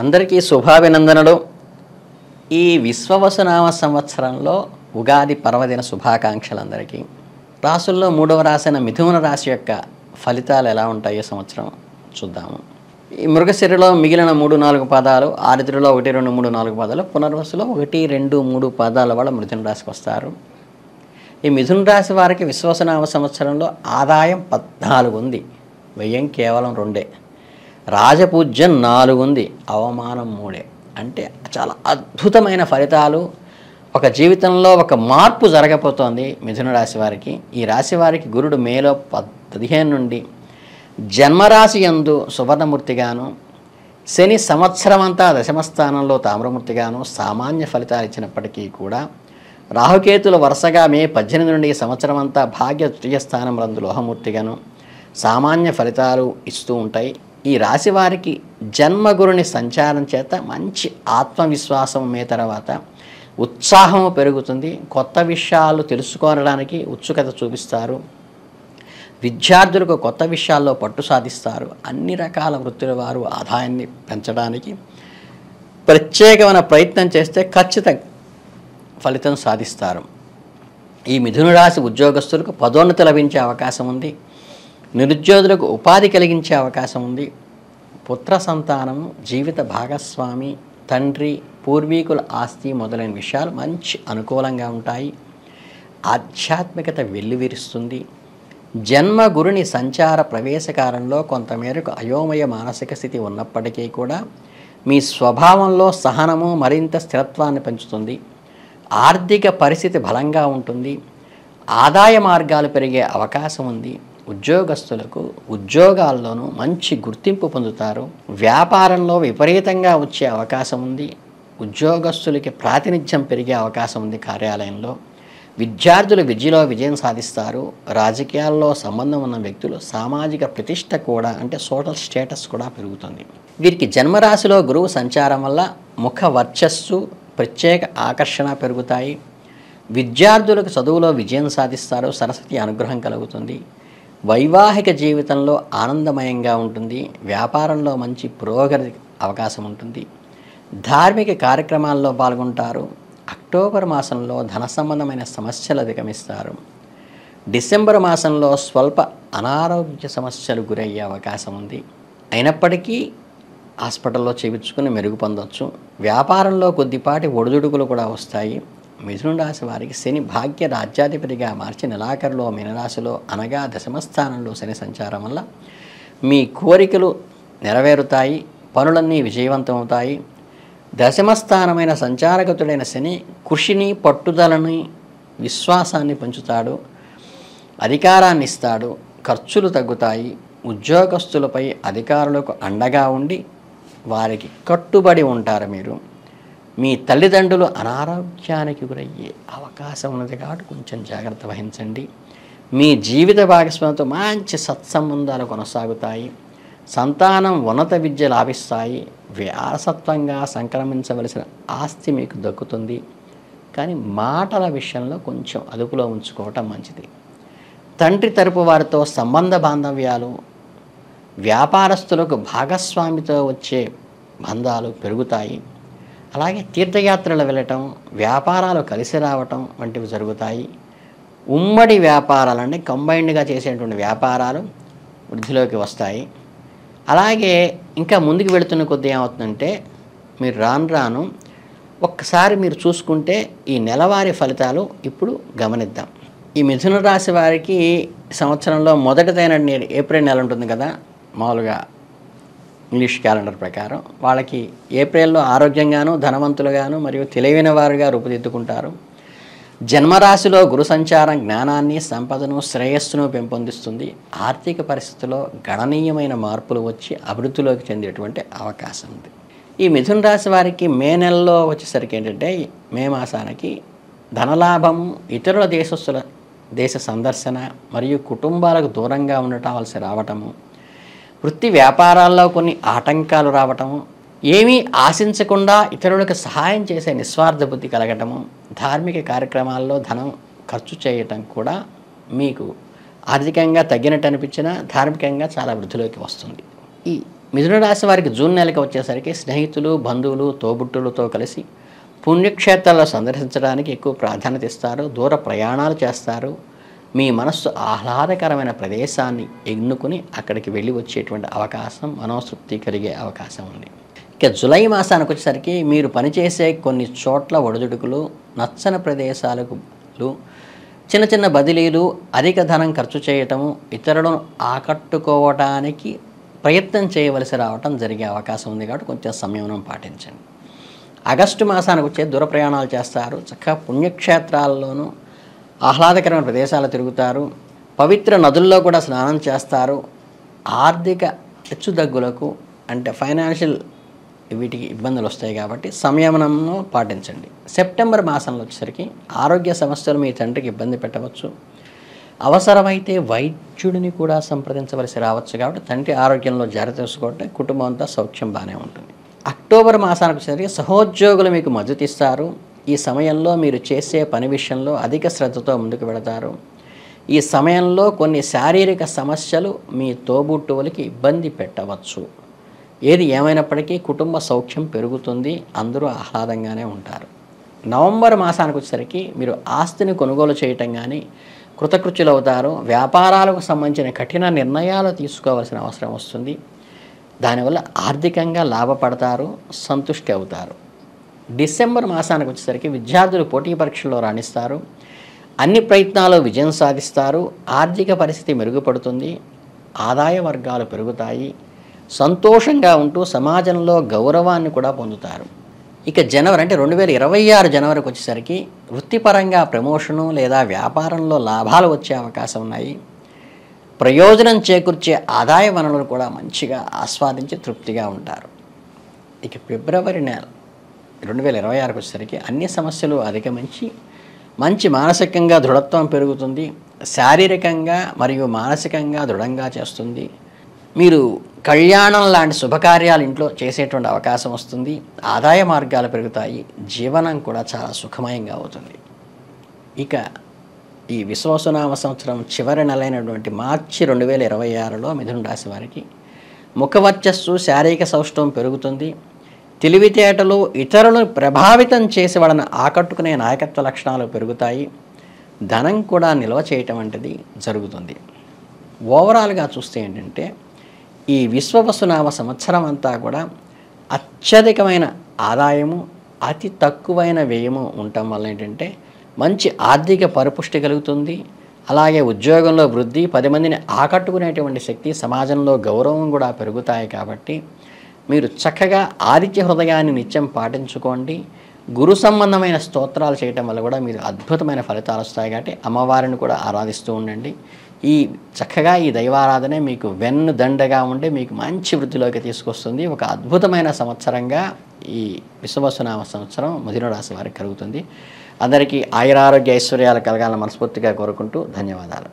అందరికీ శుభాభినందనలు. ఈ విశ్వవసునామ సంవత్సరంలో ఉగాది పర్వదిన శుభాకాంక్షలు అందరికీ. రాసుల్లో 3వ రాశి మిథున రాశి యొక్క ఫలితాలు ఎలా ఉంటాయో సంవత్సరం చూద్దాము. ఈ మృగశిరలో మిగిలిన 3-4 పాదాలు, ఆరుద్రలో 1, 2, 3, 4 పాదాలు, పునర్వసులో 1, 2, 3 పాదాల వాళ్ళ మిథున రాశికి వస్తారు. ఈ మిథున రాశి వారికి విశ్వవసునామ సంవత్సరంలో ఆదాయం 14 ఉంది, వ్యయం కేవలం 2. రాజపూజ్యం 4 ఉంది, అవమానం 3. అంటే చాలా అద్భుతమైన ఫలితాలు. ఒక జీవితంలో ఒక మార్పు జరగబోతోంది మిథున రాశి వారికి. ఈ రాశి వారికి గురుడు మేలో 15 నుండి జన్మరాశి యందు సువర్ణమూర్తిగాను, శని సంవత్సరం అంతా దశమస్థానంలో తామ్రమూర్తిగాను సామాన్య ఫలితాలు ఇచ్చినప్పటికీ కూడా రాహుకేతులు వరుసగా మే 18 నుండి సంవత్సరం అంతా భాగ్య తృతీయ స్థానం రందు లోహమూర్తిగాను సామాన్య ఫలితాలు ఇస్తూ ఉంటాయి. ఈ రాశి వారికి జన్మగురుని సంచారం చేత మంచి ఆత్మవిశ్వాసం మే తర్వాత ఉత్సాహము పెరుగుతుంది. కొత్త విషయాలు తెలుసుకోవడానికి ఉత్సుకత చూపిస్తారు. విద్యార్థులకు కొత్త విషయాల్లో పట్టు సాధిస్తారు. అన్ని రకాల వృత్తుల వారు ఆదాయాన్ని పెంచడానికి ప్రత్యేకమైన ప్రయత్నం చేస్తే ఖచ్చితంగా ఫలితం సాధిస్తారు. ఈ మిథున రాశి ఉద్యోగస్తులకు పదోన్నతి లభించే అవకాశం ఉంది. నిరుద్యోగులకు ఉపాధి కలిగించే అవకాశం ఉంది. పుత్ర సంతానము, జీవిత భాగస్వామి, తండ్రి, పూర్వీకుల ఆస్తి మొదలైన విషయాలు మంచి అనుకూలంగా ఉంటాయి. ఆధ్యాత్మికత వెల్లివిరుస్తుంది. జన్మ గురుని సంచార ప్రవేశకాలంలో కొంతమేరకు అయోమయ మానసిక స్థితి ఉన్నప్పటికీ కూడా మీ స్వభావంలో సహనము మరింత స్థిరత్వాన్ని పెంచుతుంది. ఆర్థిక పరిస్థితి బలంగా ఉంటుంది. ఆదాయ మార్గాలు పెరిగే అవకాశం ఉంది. ఉద్యోగస్తులకు ఉద్యోగాల్లోనూ మంచి గుర్తింపు పొందుతారు. వ్యాపారంలో విపరీతంగా వచ్చే అవకాశం ఉంది. ఉద్యోగస్తులకి ప్రాతినిధ్యం పెరిగే అవకాశం ఉంది కార్యాలయంలో. విద్యార్థులు విద్యలో విజయం సాధిస్తారు. రాజకీయాల్లో సంబంధం ఉన్న వ్యక్తులు సామాజిక ప్రతిష్ట కూడా, అంటే సోషల్ స్టేటస్ కూడా పెరుగుతుంది. వీరికి జన్మరాశిలో గురువు సంచారం వల్ల ముఖ వర్చస్సు, ప్రత్యేక ఆకర్షణ పెరుగుతాయి. విద్యార్థులకు చదువులో విజయం సాధిస్తారు. సరస్వతి అనుగ్రహం కలుగుతుంది. వైవాహిక జీవితంలో ఆనందమయంగా ఉంటుంది. వ్యాపారంలో మంచి పురోగతి అవకాశం ఉంటుంది. ధార్మిక కార్యక్రమాల్లో పాల్గొంటారు. అక్టోబర్ మాసంలో ధన సంబంధమైన సమస్యలు అధిగమిస్తారు. డిసెంబర్ మాసంలో స్వల్ప అనారోగ్య సమస్యలు గురయ్యే అవకాశం ఉంది. అయినప్పటికీ హాస్పిటల్లో చేయించుకుని మెరుగు పొందవచ్చు. వ్యాపారంలో కొద్దిపాటి ఒడిదుడుకులు కూడా వస్తాయి. మిథున రాశి వారికి శని భాగ్య రాజ్యాధిపతిగా మార్చి నెలాఖరులో మీనరాశిలో అనగా దశమస్థానంలో శని సంచారం వల్ల మీ కోరికలు నెరవేరుతాయి. పనులన్నీ విజయవంతమవుతాయి. దశమస్థానమైన సంచారగతుడైన శని కృషిని, పట్టుదలని, విశ్వాసాన్ని పెంచుతాడు. అధికారాన్ని ఇస్తాడు. ఖర్చులు తగ్గుతాయి. ఉద్యోగస్తులపై అధికారులకు అండగా ఉండి వారికి కట్టుబడి ఉంటారు. మీరు మీ తల్లిదండ్రులు అనారోగ్యానికి గురయ్యే అవకాశం ఉన్నది కాబట్టి కొంచెం జాగ్రత్త వహించండి. మీ జీవిత భాగస్వామితో మంచి సత్సంబంధాలు కొనసాగుతాయి. సంతానం ఉన్నత విద్య లాభిస్తాయి. వారసత్వంగా సంక్రమించవలసిన ఆస్తి మీకు దక్కుతుంది. కానీ మాటల విషయంలో కొంచెం అదుపులో ఉంచుకోవటం మంచిది. తండ్రి తరపు వారితో సంబంధ బాంధవ్యాలు, వ్యాపారస్తులకు భాగస్వామితో వచ్చే బంధాలు పెరుగుతాయి. అలాగే తీర్థయాత్రలు వెళ్ళటం, వ్యాపారాలు కలిసి రావటం వంటివి జరుగుతాయి. ఉమ్మడి వ్యాపారాలన్నీ కంబైన్డ్గా చేసేటువంటి వ్యాపారాలు వృద్ధిలోకి వస్తాయి. అలాగే ఇంకా ముందుకు వెళుతున్న కొద్దీ ఏమవుతుందంటే మీరు రాను ఒక్కసారి మీరు చూసుకుంటే ఈ నెలవారీ ఫలితాలు ఇప్పుడు గమనిద్దాం. ఈ మిథున రాశి వారికి సంవత్సరంలో మొదటిదైన ఏప్రిల్ నెల ఉంటుంది కదా, మామూలుగా ఇంగ్లీష్ క్యాలెండర్ ప్రకారం వాళ్ళకి ఏప్రిల్లో ఆరోగ్యంగాను, ధనవంతులుగాను మరియు తెలివైన వారుగా రూపుదిద్దుకుంటారు. జన్మరాశిలో గురు సంచారం జ్ఞానాన్ని, సంపదను, శ్రేయస్సును పెంపొందిస్తుంది. ఆర్థిక పరిస్థితుల్లో గణనీయమైన మార్పులు వచ్చి అభివృద్ధిలోకి చెందేటువంటి అవకాశం ఉంది. ఈ మిథున రాశి వారికి మే నెలలో వచ్చేసరికి ఏంటంటే మే మాసానికి ధనలాభము, ఇతరుల దేశ సందర్శన మరియు కుటుంబాలకు దూరంగా ఉండటాల్సి రావటము, వృత్తి వ్యాపారాల్లో కొన్ని ఆటంకాలు రావటము, ఏమీ ఆశించకుండా ఇతరులకు సహాయం చేసే నిస్వార్థ బుద్ధి కలగటము, ధార్మిక కార్యక్రమాల్లో ధనం ఖర్చు చేయటం కూడా మీకు ఆర్థికంగా తగ్గినట్టు అనిపించినా ధార్మికంగా చాలా వృద్ధిలోకి వస్తుంది. ఈ మిథున రాశి వారికి జూన్ నెలకి వచ్చేసరికి స్నేహితులు, బంధువులు, తోబుట్టులతో కలిసి పుణ్యక్షేత్రాలు సందర్శించడానికి ఎక్కువ ప్రాధాన్యత ఇస్తారు. దూర ప్రయాణాలు చేస్తారు. మీ మనస్సు ఆహ్లాదకరమైన ప్రదేశాన్ని ఎన్నుకుని అక్కడికి వెళ్ళి వచ్చేటువంటి అవకాశం, మనోతృప్తి కలిగే అవకాశం ఉంది. ఇక జూలై మాసానికి వచ్చేసరికి మీరు పనిచేసే కొన్ని చోట్ల ఒడిదుడుకులు, నచ్చని ప్రదేశాలకు చిన్న చిన్న బదిలీలు, అధిక ధనం ఖర్చు చేయటము, ఇతరులను ఆకట్టుకోవటానికి ప్రయత్నం చేయవలసి రావటం జరిగే అవకాశం ఉంది. కాబట్టి కొంచెం సంయమనం పాటించండి. ఆగస్టు మాసానికి వచ్చే దూర ప్రయాణాలు చేస్తారు. చక్కగా పుణ్యక్షేత్రాల్లోనూ ఆహ్లాదకరమైన ప్రదేశాలు తిరుగుతారు. పవిత్ర నదుల్లో కూడా స్నానం చేస్తారు. ఆర్థిక హెచ్చుతగ్గులకు అంటే ఫైనాన్షియల్ వీటికి ఇబ్బందులు వస్తాయి కాబట్టి సంయమనంలో పాటించండి. సెప్టెంబర్ మాసంలో వచ్చేసరికి ఆరోగ్య సమస్యలు మీ తండ్రికి ఇబ్బంది పెట్టవచ్చు. అవసరమైతే వైద్యుడిని కూడా సంప్రదించవలసి రావచ్చు. కాబట్టి తండ్రి ఆరోగ్యంలో జాగ్రత్త తీసుకోవడం, కుటుంబం అంతా సౌఖ్యం బాగానే ఉంటుంది. అక్టోబర్ మాసానికి వచ్చేసరికి సహోద్యోగులు మీకు మద్దతు ఇస్తారు. ఈ సమయంలో మీరు చేసే పని విషయంలో అధిక శ్రద్ధతో ముందుకు వెళతారు. ఈ సమయంలో కొన్ని శారీరక సమస్యలు మీ తోబుట్టువులకి ఇబ్బంది పెట్టవచ్చు. ఏది ఏమైనప్పటికీ కుటుంబ సౌఖ్యం పెరుగుతుంది. అందరూ ఆహ్లాదంగానే ఉంటారు. నవంబర్ మాసానికి వచ్చేసరికి మీరు ఆస్తిని కొనుగోలు చేయటం కానీ కృతకృత్యులు అవుతారు. వ్యాపారాలకు సంబంధించిన కఠిన నిర్ణయాలు తీసుకోవాల్సిన అవసరం వస్తుంది. దానివల్ల ఆర్థికంగా లాభపడతారు, సంతుష్టి అవుతారు. డిసెంబర్ మాసానికి వచ్చేసరికి విద్యార్థులు పోటీ పరీక్షల్లో రాణిస్తారు. అన్ని ప్రయత్నాలు విజయం సాధిస్తారు. ఆర్థిక పరిస్థితి మెరుగుపడుతుంది. ఆదాయ వర్గాలు పెరుగుతాయి. సంతోషంగా ఉంటూ సమాజంలో గౌరవాన్ని కూడా పొందుతారు. ఇక జనవరి అంటే 2026 జనవరికి వచ్చేసరికి వృత్తిపరంగా ప్రమోషను లేదా వ్యాపారంలో లాభాలు వచ్చే అవకాశం ఉన్నాయి. ప్రయోజనం చేకూర్చే ఆదాయ వనరులు కూడా మంచిగా ఆస్వాదించి తృప్తిగా ఉంటారు. ఇక ఫిబ్రవరి నెల 2026కి వచ్చేసరికి అన్ని సమస్యలు అధిగమించి మంచి మానసికంగా దృఢత్వం పెరుగుతుంది. శారీరకంగా మరియు మానసికంగా దృఢంగా చేస్తుంది. మీరు కళ్యాణం లాంటి శుభకార్యాలు ఇంట్లో చేసేటువంటి అవకాశం వస్తుంది. ఆదాయ మార్గాలు పెరుగుతాయి. జీవనం కూడా చాలా సుఖమయంగా అవుతుంది. ఇక ఈ విశ్వావసునామ సంవత్సరం చివరి నెలైనటువంటి మార్చి 2026లో మిథున రాశి వారికి ముఖవర్చస్సు, శారీరక సౌష్ఠవం పెరుగుతుంది. తెలివితేటలు ఇతరులను ప్రభావితం చేసి వాళ్ళని ఆకట్టుకునే నాయకత్వ లక్షణాలు పెరుగుతాయి. ధనం కూడా నిల్వ చేయటం వంటిది జరుగుతుంది. ఓవరాల్గా చూస్తే ఏంటంటే ఈ విశ్వవసునామ సంవత్సరం అంతా కూడా అత్యధికమైన ఆదాయము, అతి తక్కువైన వ్యయము ఉండటం వల్ల ఏంటంటే మంచి ఆర్థిక పరిపుష్టి కలుగుతుంది. అలాగే ఉద్యోగంలో వృద్ధి, 10 మందిని ఆకట్టుకునేటువంటి శక్తి, సమాజంలో గౌరవం కూడా పెరుగుతాయి. కాబట్టి మీరు చక్కగా ఆదిత్య హృదయాన్ని నిత్యం పాటించుకోండి. గురు సంబంధమైన స్తోత్రాలు చేయటం వల్ల కూడా మీరు అద్భుతమైన ఫలితాలు వస్తాయి. కాబట్టి అమ్మవారిని కూడా ఆరాధిస్తూ ఉండండి. చక్కగా ఈ దైవారాధనే మీకు వెన్నుదండగా ఉండి మీకు మంచి వృద్ధిలోకి తీసుకొస్తుంది. ఒక అద్భుతమైన సంవత్సరంగా ఈ విశ్వవసునామ సంవత్సరం మిథున రాశి వారికి కలుగుతుంది. అందరికీ ఆయురారోగ్య ఐశ్వర్యాలు కలగాలని మనస్ఫూర్తిగా కోరుకుంటూ ధన్యవాదాలు.